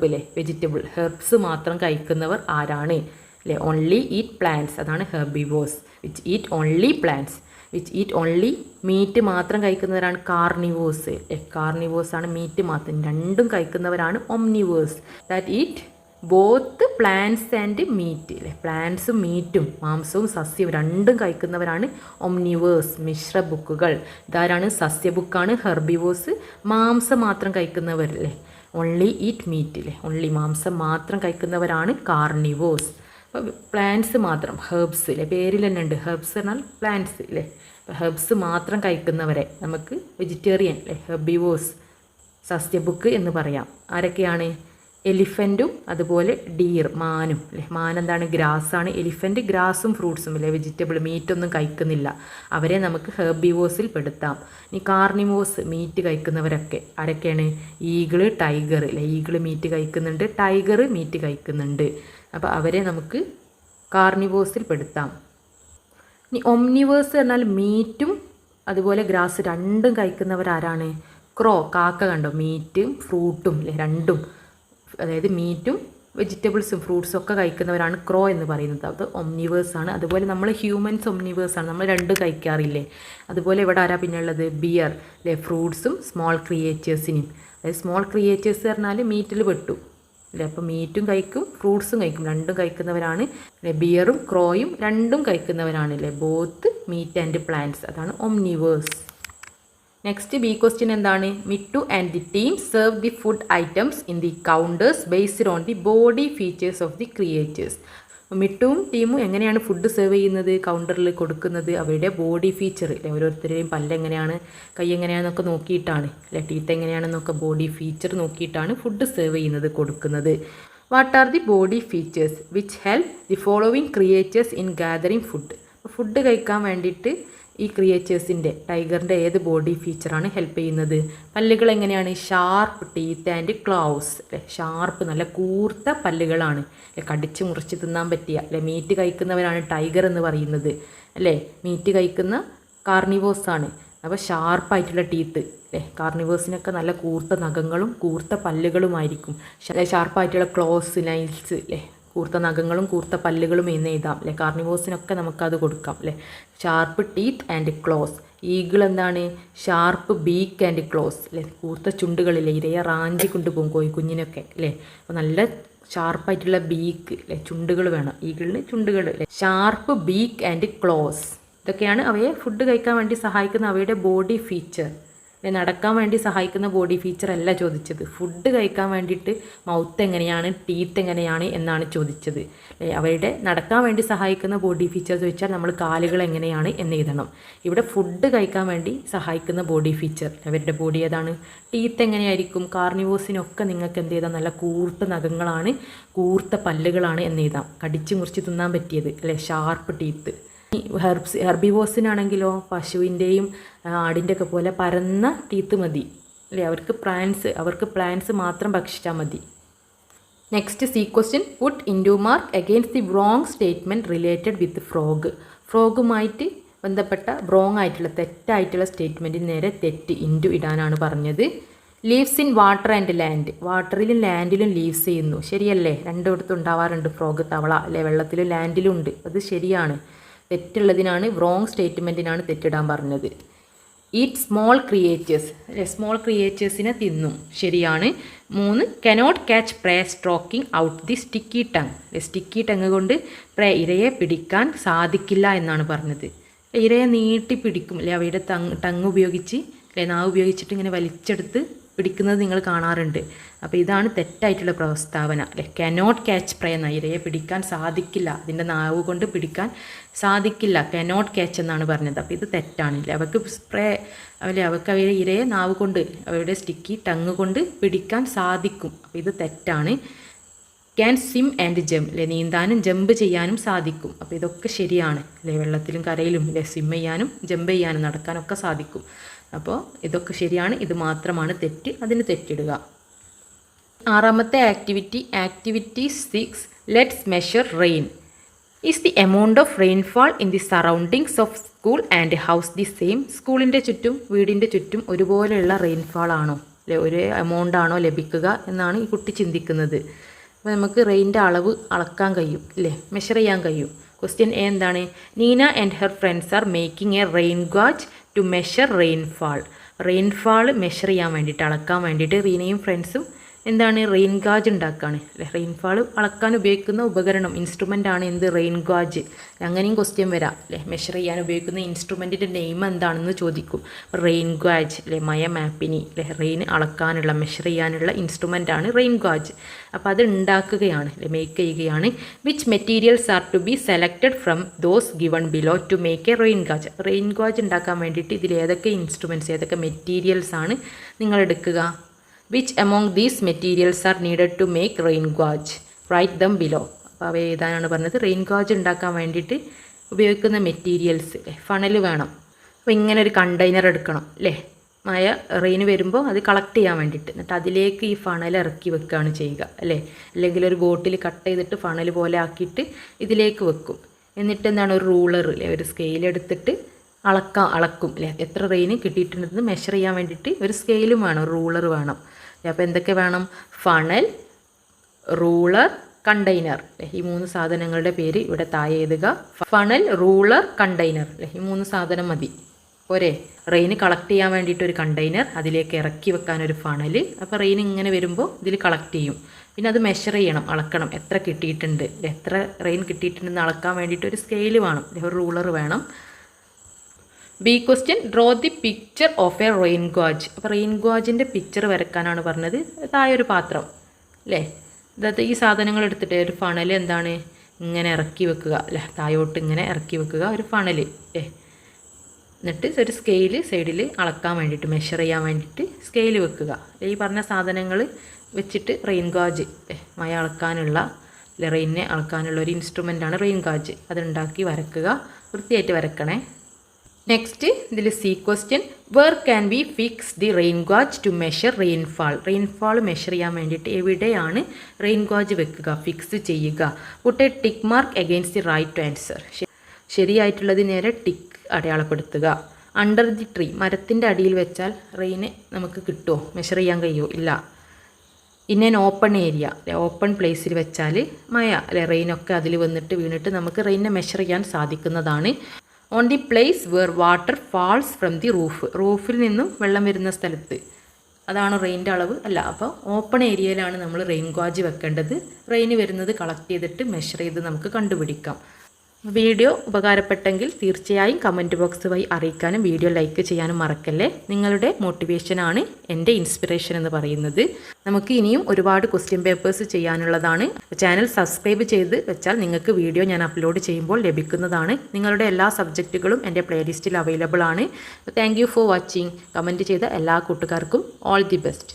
അല്ലേ, വെജിറ്റബിൾ ഹെർബ്സ് മാത്രം കഴിക്കുന്നവർ ആരാണ്? അല്ലേ, ഓൺലി ഈറ്റ് പ്ലാന്റ്സ്, അതാണ് herbivores. Which eat only plants. Which eat only meat മാത്രം കഴിക്കുന്നവരാണ് കാർണിവോസ്. കാർണിവോസ് ആണ് മീറ്റ് മാത്രം, രണ്ടും കഴിക്കുന്നവരാണ് omnivores. That eat both plants and meat. അല്ലേ, പ്ലാന്റ്സും മീറ്റും മാംസവും സസ്യവും രണ്ടും കഴിക്കുന്നവരാണ് ഒംനിവേഴ്സ്, മിശ്ര ബുക്കുകൾ. ഇതാരാണ്? സസ്യബുക്കാണ് ഹെർബിവോസ്. മാംസം മാത്രം കഴിക്കുന്നവരല്ലേ, ഓൺലി ഈറ്റ് മീറ്റ് അല്ലേ, ഓൺലി മാംസം മാത്രം കഴിക്കുന്നവരാണ് കാർണിവോസ്. അപ്പോൾ പ്ലാന്റ്സ് മാത്രം, ഹെർബ്സ് അല്ലേ, പേരിൽ തന്നെ ഉണ്ട് ഹെർബ്സ് എന്നാൽ പ്ലാന്റ്സ് അല്ലേ. അപ്പോൾ ഹെർബ്സ് മാത്രം കഴിക്കുന്നവരെ നമുക്ക് വെജിറ്റേറിയൻ അല്ലേ, ഹെർബിവോസ്, സസ്യബുക്ക് എന്ന് പറയാം. ആരൊക്കെയാണ്? എലിഫൻറ്റും അതുപോലെ ഡീർ, മാനും അല്ലേ. മാൻ എന്താണ്? ഗ്രാസാണ്. എലിഫൻറ്റ് ഗ്രാസും ഫ്രൂട്ട്സും അല്ലേ, വെജിറ്റബിൾ മീറ്റൊന്നും കഴിക്കുന്നില്ല. അവരെ നമുക്ക് ഹെർബിവോസിൽ പെടുത്താം. ഇനി കാർണിവോസ്, മീറ്റ് കഴിക്കുന്നവരൊക്കെ ആരൊക്കെയാണ്? ഈഗിള്, ടൈഗർ അല്ലേ. ഈഗിള് മീറ്റ് കഴിക്കുന്നുണ്ട്, ടൈഗർ മീറ്റ് കഴിക്കുന്നുണ്ട്. അപ്പോൾ അവരെ നമുക്ക് കാർണിവോസിൽ പെടുത്താം. ഇനി ഒംനിവേഴ്സ് എന്നാൽ മീറ്റും അതുപോലെ ഗ്രാസ് രണ്ടും കഴിക്കുന്നവരാരാണ്? ക്രോ, കാക്ക. കണ്ടോ, മീറ്റും ഫ്രൂട്ടും അല്ലേ, രണ്ടും, അതായത് മീറ്റും വെജിറ്റബിൾസും ഫ്രൂട്ട്സും ഒക്കെ കഴിക്കുന്നവരാണ് ക്രോ എന്ന് പറയുന്നത്. അത് ഒംനിവേഴ്സാണ്. അതുപോലെ നമ്മൾ ഹ്യൂമൻസ് ഒംനിവേഴ്സാണ്, നമ്മൾ രണ്ടും കഴിക്കാറില്ലേ. അതുപോലെ ഇവിടെ ആരാ പിന്നെ ഉള്ളത്? ബിയർ അല്ലേ, ഫ്രൂട്ട്സും സ്മോൾ ക്രിയേച്ചേഴ്സിനും. അതായത് സ്മോൾ ക്രിയേച്ചേഴ്സ് പറഞ്ഞാൽ മീറ്റിൽ പെട്ടു അല്ലേ. അപ്പോൾ മീറ്റും കഴിക്കും ഫ്രൂട്ട്സും കഴിക്കും, രണ്ടും കഴിക്കുന്നവരാണ് അല്ലേ. ബിയറും ക്രോയും രണ്ടും കഴിക്കുന്നവരാണ് അല്ലേ. ബോത്ത് മീറ്റ് ആൻഡ് പ്ലാന്റ്സ്, അതാണ് ഒംനിവേഴ്സ്. നെക്സ്റ്റ് ബി ക്വസ്റ്റ്യൻ എന്താണ്? Mittu and the team serve the food items in the counters based on the body features of the creatures. മിട്ടുവും ടീമും എങ്ങനെയാണ് ഫുഡ് സെർവ് ചെയ്യുന്നത്? കൗണ്ടറിൽ കൊടുക്കുന്നത് അവരുടെ ബോഡി ഫീച്ചർ അല്ലേ, ഓരോരുത്തരുടെയും പല്ലെങ്ങനെയാണ്, കൈ എങ്ങനെയാണെന്നൊക്കെ നോക്കിയിട്ടാണ് അല്ലേ, ടീത്ത് എങ്ങനെയാണെന്നൊക്കെ ബോഡി ഫീച്ചർ നോക്കിയിട്ടാണ് ഫുഡ് സെർവ് ചെയ്യുന്നത്, കൊടുക്കുന്നത്. What are the body features which help the following creatures in gathering food. Food കഴിക്കാൻ വേണ്ടിയിട്ട് ഈ ക്രിയേച്ചേഴ്സിൻ്റെ, ടൈഗറിൻ്റെ ഏത് ബോഡി ഫീച്ചറാണ് ഹെൽപ്പ് ചെയ്യുന്നത്? പല്ലുകൾ എങ്ങനെയാണ്? ഷാർപ്പ് ടീത്ത് ആൻഡ് ക്ലൗസ് അല്ലേ. ഷാർപ്പ്, നല്ല കൂർത്ത പല്ലുകളാണ് അല്ലേ, കടിച്ച് മുറിച്ച് തിന്നാൻ പറ്റിയ അല്ലേ. മീറ്റ് കഴിക്കുന്നവരാണ് ടൈഗർ എന്ന് പറയുന്നത് അല്ലേ. മീറ്റ് കഴിക്കുന്ന കാർണിവോസാണ്. അപ്പോൾ ഷാർപ്പായിട്ടുള്ള ടീത്ത് അല്ലേ. കാർണിവേഴ്സിനൊക്കെ നല്ല കൂർത്ത നഖങ്ങളും കൂർത്ത പല്ലുകളുമായിരിക്കും. ഷാർപ്പായിട്ടുള്ള ക്ലോസ്, നൈൽസ് അല്ലേ, കൂർത്ത നഖങ്ങളും കൂർത്ത പല്ലുകളും എന്ന് എഴുതാം അല്ലേ. കാർണിവോസിനൊക്കെ നമുക്കത് കൊടുക്കാം അല്ലേ. Sharp teeth and close. Eagle എന്താണ്? ഷാർപ്പ് ബീക്ക് ആൻഡ് ക്ലോസ് അല്ലേ. കൂർത്ത ചുണ്ടുകളില്ലേ, ഇരയെ റാഞ്ചി കൊണ്ടുപോകും കോഴിക്കുഞ്ഞിനൊക്കെ അല്ലേ. അപ്പോൾ നല്ല ഷാർപ്പായിട്ടുള്ള ബീക്ക് അല്ലേ, ചുണ്ടുകൾ വേണം ഈഗിളിന്, ചുണ്ടുകൾ അല്ലേ. ഷാർപ്പ് ബീക്ക് ആൻഡ് ക്ലോസ്, ഇതൊക്കെയാണ് അവയെ ഫുഡ് കഴിക്കാൻ വേണ്ടി സഹായിക്കുന്ന അവയുടെ ബോഡി ഫീച്ചർ. നടക്കാൻ വേണ്ടി സഹായിക്കുന്ന ബോഡി ഫീച്ചർ അല്ല ചോദിച്ചത്. ഫുഡ് കഴിക്കാൻ വേണ്ടിയിട്ട് മൗത്ത് എങ്ങനെയാണ്, ടീത്ത് എങ്ങനെയാണ് എന്നാണ് ചോദിച്ചത്. അവരുടെ നടക്കാൻ വേണ്ടി സഹായിക്കുന്ന ബോഡി ഫീച്ചർ ചോദിച്ചാൽ നമ്മൾ കാലുകൾ എങ്ങനെയാണ് എന്ന് എഴുതണം. ഇവിടെ ഫുഡ് കഴിക്കാൻ വേണ്ടി സഹായിക്കുന്ന ബോഡി ഫീച്ചർ അവരുടെ ബോഡി ഏതാണ്, ടീത്ത് എങ്ങനെയായിരിക്കും. കാർണിവോസിനൊക്കെ നിങ്ങൾക്ക് എന്ത് ചെയ്താൽ നല്ല കൂർത്ത നഖങ്ങളാണ്, കൂർത്ത പല്ലുകളാണ് എന്ന് എഴുതാം. കടിച്ച് മുറിച്ച് തിന്നാൻ പറ്റിയത് അല്ലേ, ഷാർപ്പ് ടീത്ത്. ഹെർബിവോസിനാണെങ്കിലോ പശുവിൻ്റെയും ആടിൻ്റെയൊക്കെ പോലെ പരന്ന ടീത്ത് മതി അല്ലേ, അവർക്ക് പ്ലാന്റ്സ് മാത്രം ഭക്ഷിച്ചാൽ മതി. Next C question, put into mark against the wrong statement related with frog. ഫ്രോഗുമായിട്ട് ബന്ധപ്പെട്ട റോങ് ആയിട്ടുള്ള തെറ്റായിട്ടുള്ള സ്റ്റേറ്റ്മെൻറ്റിന് നേരെ തെറ്റ് ഇൻറ്റു ഇടാനാണ് പറഞ്ഞത്. Lives in water and land, വാട്ടറിലും ലാൻഡിലും ലീവ്സ് ചെയ്യുന്നു, ശരിയല്ലേ. രണ്ടിടത്തും ഉണ്ടാവാറുണ്ട് ഫ്രോഗ്, തവള അല്ലേ, വെള്ളത്തിലും ലാൻഡിലും ഉണ്ട്, അത് ശരിയാണ്. തെറ്റുള്ളതിനാണ്, റോങ് സ്റ്റേറ്റ്മെൻറ്റിനാണ് തെറ്റിടാൻ പറഞ്ഞത്. ഈറ്റ് സ്മോൾ ക്രിയേച്ചേഴ്സ്, സ്മോൾ ക്രിയേച്ചേഴ്സിനെ തിന്നും, ശരിയാണ്. 3 cannot catch pray stroking out the sticky tongue, sticky tongue കൊണ്ട് ഇരയെ പിടിക്കാൻ സാധിക്കില്ല എന്നാണ് പറഞ്ഞത്. ഇരയെ നീട്ടി പിടിക്കും അല്ലെ, അവയുടെ ടങ് ഉപയോഗിച്ച് അല്ലെ, നാവ് ഉപയോഗിച്ചിട്ട് ഇങ്ങനെ വലിച്ചെടുത്ത് പിടിക്കുന്നത് നിങ്ങൾ കാണാറുണ്ട്. അപ്പോൾ ഇതാണ് തെറ്റായിട്ടുള്ള പ്രസ്താവന അല്ലേ. കനോട്ട് ക്യാച്ച് പ്രേ എന്ന, ഇരയെ പിടിക്കാൻ സാധിക്കില്ല, അതിൻ്റെ നാവ് കൊണ്ട് പിടിക്കാൻ സാധിക്കില്ല, കനോട്ട് ക്യാച്ച് എന്നാണ് പറഞ്ഞത്. അപ്പോൾ ഇത് തെറ്റാണില്ലേ. അവർക്ക് സ്പ്രേ അല്ലെ, അവർക്ക് അവരുടെ ഇരയെ നാവ് കൊണ്ട്, അവരുടെ സ്റ്റിക്കി ടങ് കൊണ്ട് പിടിക്കാൻ സാധിക്കും. അപ്പോൾ ഇത് തെറ്റാണ്. ക്യാൻ സ്വിം ആൻഡ് ജംപ് അല്ലെ, നീന്താനും ജമ്പ് ചെയ്യാനും സാധിക്കും. അപ്പോൾ ഇതൊക്കെ ശരിയാണ് അല്ലേ, വെള്ളത്തിലും കരയിലും അല്ലെ സ്വിം ചെയ്യാനും ജമ്പ് ചെയ്യാനും നടക്കാനൊക്കെ സാധിക്കും. അപ്പോൾ ഇതൊക്കെ ശരിയാണ്, ഇത് മാത്രമാണ് തെറ്റ്, അതിന് തെറ്റിടുക. 6ാമത്തെ activity 6, let's measure rain. Is the amount of rainfall in the surroundings of school and house the same. സ്കൂളിൻ്റെ ചുറ്റും വീടിൻ്റെ ചുറ്റും ഒരുപോലെയുള്ള റെയിൻഫാൾ ആണോ അല്ലെ, ഒരു എമൗണ്ട് ആണോ ലഭിക്കുക എന്നാണ് ഈ കുട്ടി ചിന്തിക്കുന്നത്. അപ്പോൾ നമുക്ക് റെയിൻ്റെ അളവ് അളക്കാൻ കഴിയും അല്ലേ, മെഷർ ചെയ്യാൻ കഴിയും. ക്വസ്റ്റ്യൻ എ എന്താണ്, Neena and her friends are making a rain gauge to measure rainfall. Rainfall measure ചെയ്യാൻ വേണ്ടിയിട്ട്, അളക്കാൻ വേണ്ടിയിട്ട് റീനയും ഫ്രണ്ട്സും എന്താണ്, റെയിൻ ഗാജ് ഉണ്ടാക്കുകയാണ് അല്ലേ. റെയിൻഫാൾ അളക്കാൻ ഉപയോഗിക്കുന്ന ഉപകരണം, ഇൻസ്ട്രുമെൻ്റ് ആണ് എന്ത്, റെയിൻ ഗാജ്. അങ്ങനെയും ക്വസ്റ്റ്യൻ വരാം അല്ലേ. മെഷർ ചെയ്യാൻ ഉപയോഗിക്കുന്ന ഇൻസ്ട്രുമെൻറ്റിൻ്റെ നെയിം എന്താണെന്ന് ചോദിക്കും. റെയിൻ ഗാജ് അല്ലേ, മയ മാപ്പിനി അല്ലേ, റെയിൻ അളക്കാനുള്ള മെഷർ ചെയ്യാനുള്ള ഇൻസ്ട്രുമെൻ്റ് ആണ് റെയിൻ ഗാജ്. അപ്പോൾ അത് ഉണ്ടാക്കുകയാണ് അല്ലേ, മേക്ക് ചെയ്യുകയാണ്. Which materials are to be selected from those given below to make a rain gauge. Rain gauge ഉണ്ടാക്കാൻ വേണ്ടിയിട്ട് ഇതിൽ ഏതൊക്കെ ഇൻസ്ട്രുമെൻറ്റ്സ്, ഏതൊക്കെ മെറ്റീരിയൽസ് ആണ് നിങ്ങൾ എടുക്കുക. Which among these materials are needed to make rain gauge? Write them below. അപ്പോൾ അവ ഏതാണ് പറഞ്ഞത്, റെയിൻ ഗാജ് ഉണ്ടാക്കാൻ വേണ്ടിയിട്ട് ഉപയോഗിക്കുന്ന മെറ്റീരിയൽസ്. ഫണൽ വേണം. അപ്പോൾ ഇങ്ങനെ ഒരു കണ്ടെയ്നർ എടുക്കണം അല്ലേ, മഴ റെയിൻ വരുമ്പോൾ അത് കളക്ട് ചെയ്യാൻ വേണ്ടിയിട്ട്. എന്നിട്ട് അതിലേക്ക് ഈ ഫണൽ ഇറക്കി വെക്കുകയാണ് ചെയ്യുക അല്ലേ. അല്ലെങ്കിൽ ഒരു ബോട്ടിൽ കട്ട് ചെയ്തിട്ട് ഫണൽ പോലെ ആക്കിയിട്ട് ഇതിലേക്ക് വെക്കും. എന്നിട്ട് എന്താണ്, ഒരു റൂളർ അല്ലേ, ഒരു സ്കെയിൽ എടുത്തിട്ട് അളക്കും അല്ലേ, എത്ര റെയിൻ കിട്ടിയിട്ടുണ്ടെന്ന് മെഷർ ചെയ്യാൻ വേണ്ടിയിട്ട് ഒരു സ്കെയിലും വേണം, ഒരു റൂളർ വേണം. അപ്പോൾ എന്തൊക്കെ വേണം, ഫണൽ, റൂളർ, കണ്ടെയ്നർ അല്ലേ. ഈ 3 സാധനങ്ങളുടെ പേര് ഇവിടെ താഴെ എഴുതുക. ഫണൽ, റൂളർ, കണ്ടെയ്നർ അല്ലേ, ഈ 3 സാധനം മതി പോരെ. റെയിൻ കളക്ട് ചെയ്യാൻ വേണ്ടിയിട്ട് ഒരു കണ്ടെയ്നർ, അതിലേക്ക് ഇറക്കി വെക്കാൻ ഒരു ഫണൽ. അപ്പോൾ റെയിൻ ഇങ്ങനെ വരുമ്പോൾ ഇതിൽ കളക്ട് ചെയ്യും. പിന്നെ അത് മെഷർ ചെയ്യണം, അളക്കണം, എത്ര കിട്ടിയിട്ടുണ്ട്, എത്ര റെയിൻ കിട്ടിയിട്ടുണ്ടെന്ന് അളക്കാൻ വേണ്ടിയിട്ട് ഒരു സ്കെയിൽ വേണം, ഒരു റൂളർ വേണം. B question, draw the picture of a rain gauge. അപ്പോൾ റെയിൻ ഗാജിൻ്റെ പിക്ചർ വരക്കാനാണ് പറഞ്ഞത്. താഴെ ഒരു പാത്രം അല്ലേ, അതായത് ഈ സാധനങ്ങൾ എടുത്തിട്ട് ഒരു ഫണൽ എന്താണ് ഇങ്ങനെ ഇറക്കി വെക്കുക അല്ലേ, താഴോട്ട് ഇങ്ങനെ ഇറക്കി വെക്കുക ഒരു ഫണൽ അല്ലേ. എന്നിട്ട് ഒരു സ്കെയിൽ സൈഡിൽ അളക്കാൻ വേണ്ടിയിട്ട്, മെഷർ ചെയ്യാൻ വേണ്ടിയിട്ട് സ്കെയിൽ വെക്കുക. ഈ പറഞ്ഞ സാധനങ്ങൾ വെച്ചിട്ട് റെയിൻ ഗാജ് മഴ അളക്കാനുള്ള അല്ലെ, റെയിനെ അളക്കാനുള്ള ഒരു ഇൻസ്ട്രുമെൻ്റാണ് റെയിൻ ഗാജ്. അതുണ്ടാക്കി വരക്കുക, വൃത്തിയായിട്ട് വരക്കണേ. നെക്സ്റ്റ് ഇതിൽ C question, where can we fix the rain gauge to measure rainfall. Rainfall measure ചെയ്യാൻ വേണ്ടിയിട്ട് എവിടെയാണ് റെയിൻ ഗാജ് വെക്കുക, ഫിക്സ് ചെയ്യുക. Put a tick mark against the right answer. ശരിയായിട്ടുള്ളത് നേരെ ടിക്ക് അടയാളപ്പെടുത്തുക. അണ്ടർ ദി ട്രീ, മരത്തിൻ്റെ അടിയിൽ വെച്ചാൽ റെയിന് നമുക്ക് കിട്ടുമോ, മെഷർ ചെയ്യാൻ കഴിയുമോ, ഇല്ല. In an open area, open പ്ലേസിൽ വെച്ചാൽ മഴ അല്ലെ, റെയിനൊക്കെ അതിൽ വന്നിട്ട് വീണിട്ട് നമുക്ക് റെയിനെ മെഷർ ചെയ്യാൻ സാധിക്കുന്നതാണ്. On the place where water falls from the roof, റൂഫിൽ നിന്നും വെള്ളം വരുന്ന സ്ഥലത്ത്, അതാണ് റെയിൻ്റെ അളവ് അല്ല. അപ്പോൾ ഓപ്പൺ ഏരിയയിലാണ് നമ്മൾ റെയിൻ ഗാജ് വെക്കേണ്ടത്. റെയിൻ വരുന്നത് കളക്ട് ചെയ്തിട്ട് മെഷർ ചെയ്ത് നമുക്ക് കണ്ടുപിടിക്കാം. വീഡിയോ ഉപകാരപ്പെട്ടെങ്കിൽ തീർച്ചയായും കമൻറ്റ് ബോക്സ് വഴി അറിയിക്കാനും വീഡിയോ ലൈക്ക് ചെയ്യാനും മറക്കല്ലേ. നിങ്ങളുടെ മോട്ടിവേഷനാണ് എൻ്റെ ഇൻസ്പിറേഷൻ എന്ന് പറയുന്നത്. നമുക്ക് ഇനിയും ഒരുപാട് ക്വസ്റ്റ്യൻ പേപ്പേഴ്സ് ചെയ്യാനുള്ളതാണ്. ചാനൽ സബ്സ്ക്രൈബ് ചെയ്ത് വെച്ചാൽ നിങ്ങൾക്ക് വീഡിയോ ഞാൻ അപ്ലോഡ് ചെയ്യുമ്പോൾ ലഭിക്കുന്നതാണ്. നിങ്ങളുടെ എല്ലാ സബ്ജക്റ്റുകളും എൻ്റെ പ്ലേലിസ്റ്റിൽ അവൈലബിൾ ആണ്. Thank you for watching. Comment ചെയ്ത എല്ലാ കൂട്ടുകാർക്കും ഓൾ ദി ബെസ്റ്റ്.